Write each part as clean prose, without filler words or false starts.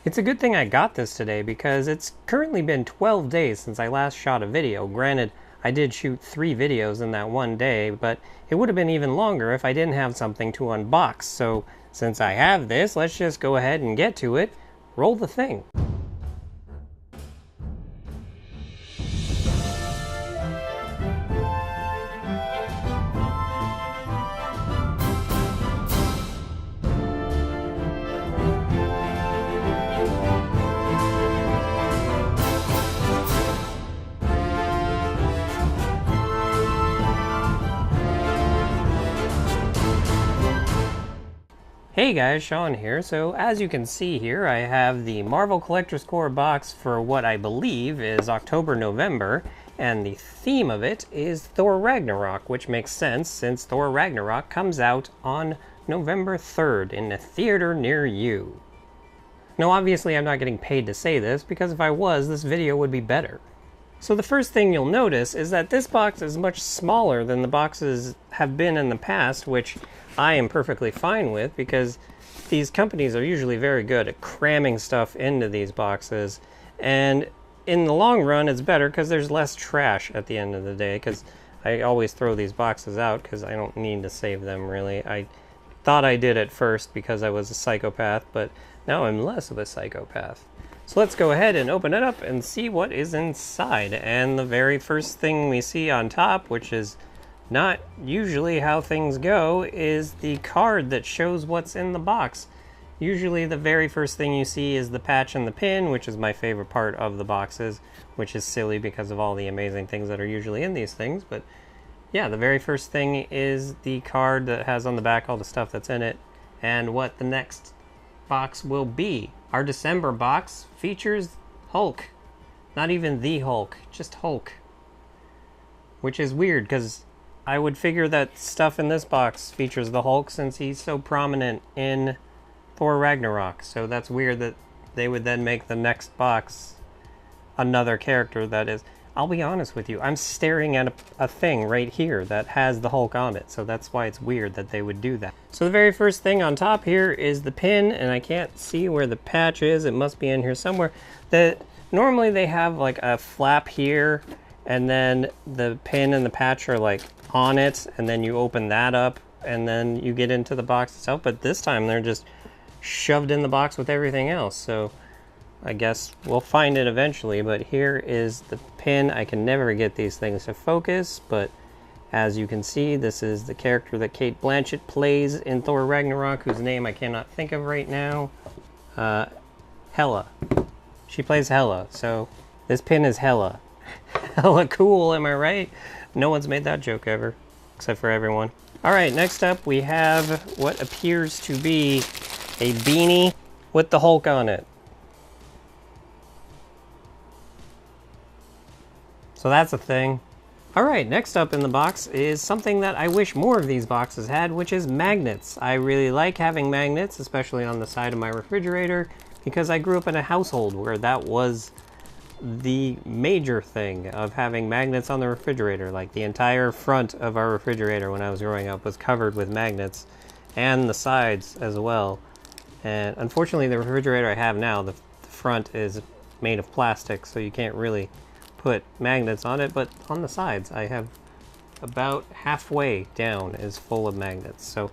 It's a good thing I got this today because it's currently been 12 days since I last shot a video. Granted, I did shoot 3 videos in that one day, but it would have been even longer if I didn't have something to unbox. So since I have this, let's just go ahead and get to it. Roll the thing. Hey guys, Sean here. So as you can see here, I have the Marvel Collector's Core box for what I believe is October-November, and the theme of it is Thor Ragnarok, which makes sense since Thor Ragnarok comes out on November 3rd in a theater near you. Now obviously I'm not getting paid to say this, because if I was, this video would be better. So the first thing you'll notice is that this box is much smaller than the boxes have been in the past, which I am perfectly fine with because these companies are usually very good at cramming stuff into these boxes, and in the long run it's better because there's less trash at the end of the day, because I always throw these boxes out because I don't need to save them really. I thought I did at first because I was a psychopath, but now I'm less of a psychopath. So let's go ahead and open it up and see what is inside. And the very first thing we see on top, which is not usually how things go, is the card that shows what's in the box. Usually the very first thing you see is the patch and the pin, which is my favorite part of the boxes, which is silly because of all the amazing things that are usually in these things. But yeah, the very first thing is the card that has on the back all the stuff that's in it and what the next box will be. Our December box features Hulk. Not even the Hulk, just Hulk. Which is weird, because I would figure that stuff in this box features the Hulk since he's so prominent in Thor Ragnarok. So that's weird that they would then make the next box another character that is... I'll be honest with you, I'm staring at a thing right here that has the Hulk on it, so that's why it's weird that they would do that. So the very first thing on top here is the pin, and I can't see where the patch is. It must be in here somewhere. Normally they have like a flap here, and then the pin and the patch are like on it, and then you open that up, and then you get into the box itself, but this time they're just shoved in the box with everything else, so I guess we'll find it eventually. But here is the pin. I can never get these things to focus, but as you can see, this is the character that Cate Blanchett plays in Thor Ragnarok, whose name I cannot think of right now. Hela. She plays Hela, so this pin is Hela. Hella cool, am I right? No one's made that joke ever, except for everyone. Alright, next up we have what appears to be a beanie with the Hulk on it. So that's a thing. Alright, next up in the box is something that I wish more of these boxes had, which is magnets. I really like having magnets, especially on the side of my refrigerator, because I grew up in a household where that was the major thing of having magnets on the refrigerator. Like the entire front of our refrigerator when I was growing up was covered with magnets, and the sides as well. And unfortunately the refrigerator I have now, the front is made of plastic, so you can't really put magnets on it, but on the sides I have about halfway down is full of magnets. So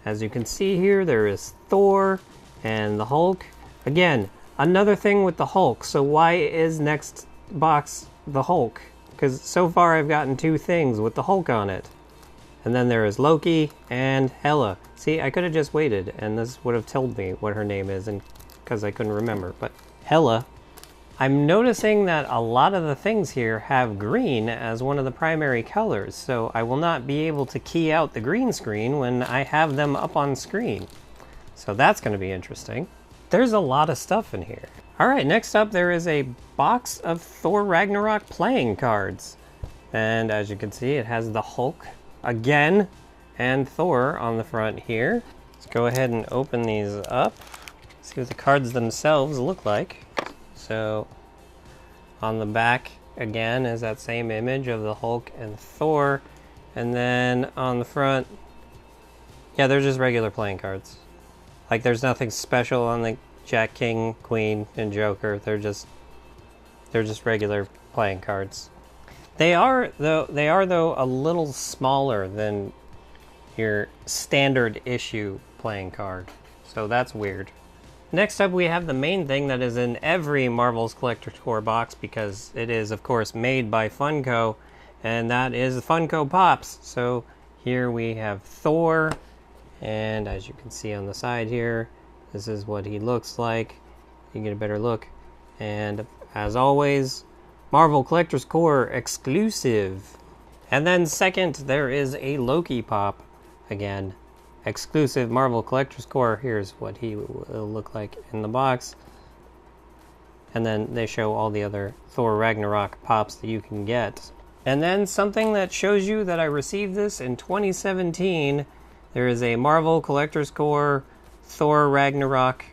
as you can see here, there is Thor and the Hulk. Again, another thing with the Hulk. So why is next box the Hulk? Because so far I've gotten 2 things with the Hulk on it. And then there is Loki and Hela. See, I could have just waited and this would have told me what her name is, and because I couldn't remember. But Hela. I'm noticing that a lot of the things here have green as one of the primary colors, so I will not be able to key out the green screen when I have them up on screen. So that's going to be interesting. There's a lot of stuff in here. Alright, next up there is a box of Thor Ragnarok playing cards. And as you can see, it has the Hulk again and Thor on the front here. Let's go ahead and open these up. See what the cards themselves look like. So on the back again is that same image of the Hulk and Thor, and then on the front, yeah, they're just regular playing cards. Like there's nothing special on the Jack, King, Queen, and Joker. They're just regular playing cards. They are though a little smaller than your standard issue playing card. So that's weird. Next up, we have the main thing that is in every Marvel's Collector's Core box, because it is, of course, made by Funko, and that is Funko Pops. So here we have Thor, and as you can see on the side here, this is what he looks like. You get a better look. And as always, Marvel Collector's Core exclusive. And then second, there is a Loki Pop. Again, exclusive Marvel Collector's Core. Here's what he will look like in the box. And then they show all the other Thor Ragnarok pops that you can get. And then something that shows you that I received this in 2017. There is a Marvel Collector's Core Thor Ragnarok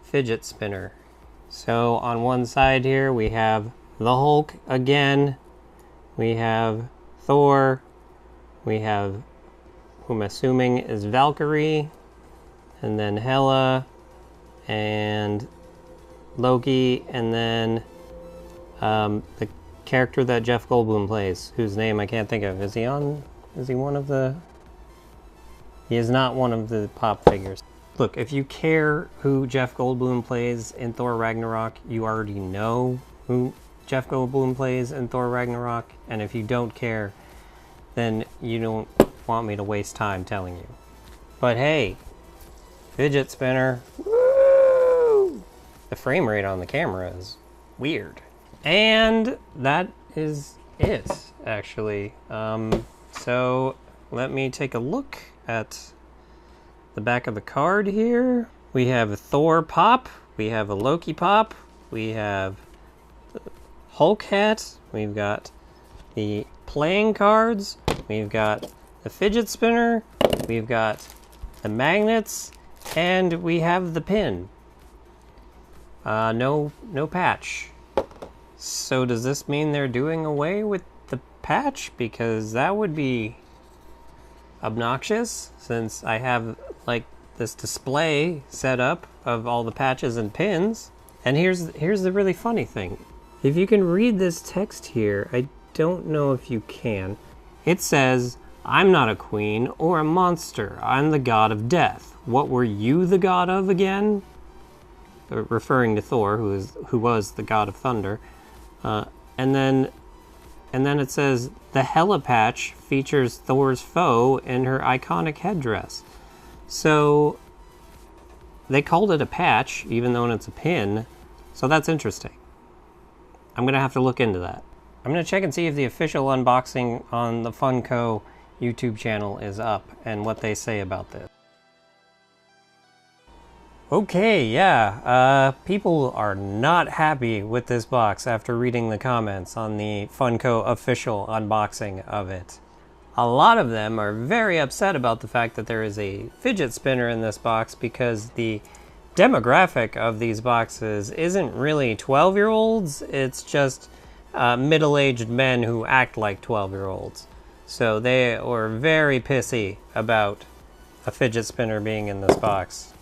fidget spinner. So on one side here we have the Hulk again. We have Thor. We have, who I'm assuming is Valkyrie, and then Hela, and Loki, and then the character that Jeff Goldblum plays, whose name I can't think of. Is he one of the... He is not one of the pop figures. Look, if you care who Jeff Goldblum plays in Thor Ragnarok, you already know who Jeff Goldblum plays in Thor Ragnarok, and if you don't care, then you don't want me to waste time telling you. But hey, fidget spinner, woo! The frame rate on the camera is weird. And that is it, actually. So let me take a look at the back of the card here. We have a Thor pop, we have a Loki pop, we have the Hulk hat, we've got the playing cards, we've got the fidget spinner, we've got the magnets, and we have the pin. No patch. So does this mean they're doing away with the patch? Because that would be obnoxious, since I have like this display set up of all the patches and pins. And here's the really funny thing. If you can read this text here, I don't know if you can. It says, "I'm not a queen or a monster. I'm the god of death. What were you the god of again?" Referring to Thor, who was the god of thunder. And then it says, "The Hela patch features Thor's foe in her iconic headdress." So they called it a patch, even though it's a pin. So that's interesting. I'm going to have to look into that. I'm going to check and see if the official unboxing on the Funko YouTube channel is up and what they say about this. Okay, yeah, people are not happy with this box after reading the comments on the Funko official unboxing of it. A lot of them are very upset about the fact that there is a fidget spinner in this box, because the demographic of these boxes isn't really 12-year-olds, it's just middle-aged men who act like 12-year-olds. So they were very pissy about a fidget spinner being in this box.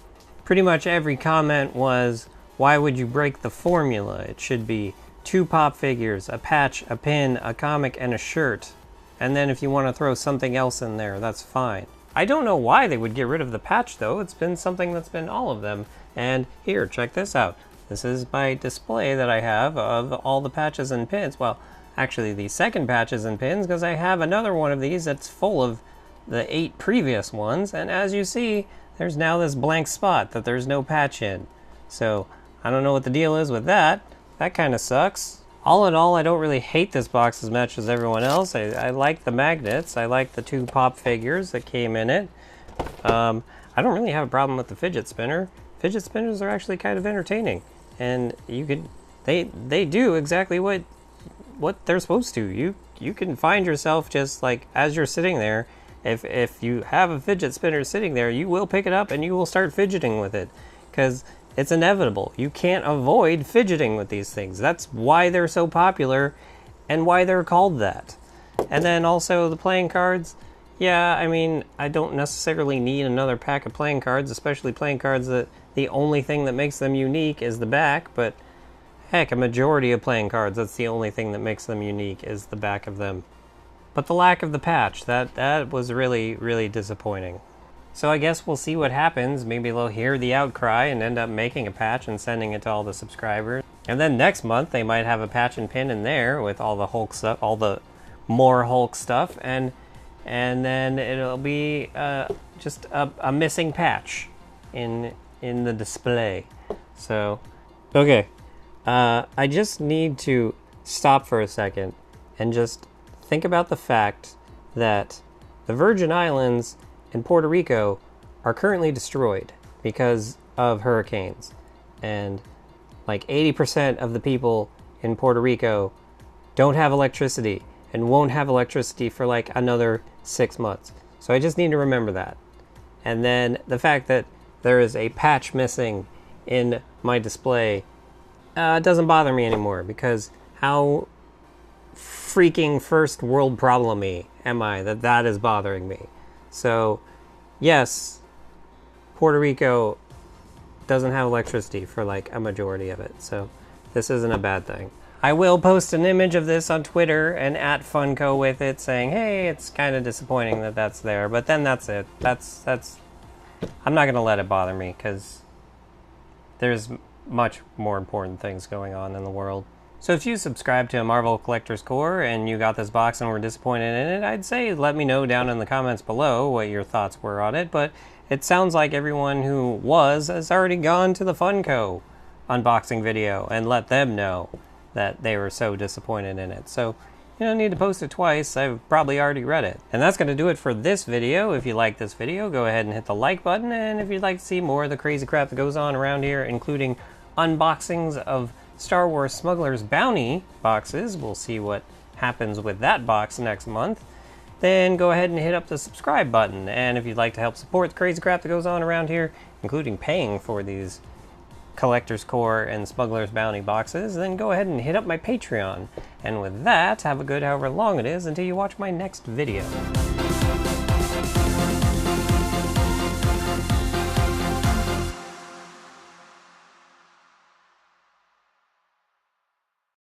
Pretty much every comment was, why would you break the formula? It should be 2 pop figures, a patch, a pin, a comic, and a shirt. And then if you want to throw something else in there, that's fine. I don't know why they would get rid of the patch though. It's been something that's been all of them. And here, check this out. This is my display that I have of all the patches and pins. Well, actually the second patches and pins, because I have another one of these that's full of the 8 previous ones. And as you see, there's now this blank spot that there's no patch in. So I don't know what the deal is with that. That kind of sucks. All in all, I don't really hate this box as much as everyone else. I like the magnets. I like the 2 pop figures that came in it. I don't really have a problem with the fidget spinner. Fidget spinners are actually kind of entertaining. And you could, they do exactly what they're supposed to. You can find yourself just like, as you're sitting there, if you have a fidget spinner sitting there, you will pick it up and you will start fidgeting with it, because it's inevitable. You can't avoid fidgeting with these things. That's why they're so popular and why they're called that. And then also the playing cards. Yeah, I mean, I don't necessarily need another pack of playing cards, especially playing cards that the only thing that makes them unique is the back, but heck, a majority of playing cards, that's the only thing that makes them unique is the back of them. But the lack of the patch, that was really, really disappointing. So I guess we'll see what happens. Maybe they'll hear the outcry and end up making a patch and sending it to all the subscribers. And then next month they might have a patch and pin in there with all the Hulk stuff, all the more Hulk stuff, and then it'll be just a missing patch in the display. So, okay, I just need to stop for a second and just think about the fact that the Virgin Islands and Puerto Rico are currently destroyed because of hurricanes, and like 80% of the people in Puerto Rico don't have electricity and won't have electricity for like another 6 months. So I just need to remember that. And then the fact that there is a patch missing in my display doesn't bother me anymore, because how freaking first world problem-y am I that is bothering me? So yes, Puerto Rico doesn't have electricity for like a majority of it, so this isn't a bad thing. I will post an image of this on Twitter and at Funko with it, saying, hey, it's kind of disappointing that that's there, but then that's it. That's I'm not gonna let it bother me, because there's much more important things going on in the world. So if you subscribe to Marvel Collector's Core and you got this box and were disappointed in it, I'd say let me know down in the comments below what your thoughts were on it, but it sounds like everyone who has already gone to the Funko unboxing video and let them know that they were so disappointed in it. So you don't need to post it twice, I've probably already read it. And that's going to do it for this video. If you like this video, go ahead and hit the like button, and if you'd like to see more of the crazy crap that goes on around here, including unboxings of Star Wars Smuggler's Bounty boxes, we'll see what happens with that box next month, then go ahead and hit up the subscribe button. And if you'd like to help support the crazy crap that goes on around here, including paying for these Collector's Core and Smuggler's Bounty boxes, then go ahead and hit up my Patreon. And with that, have a good however long it is until you watch my next video.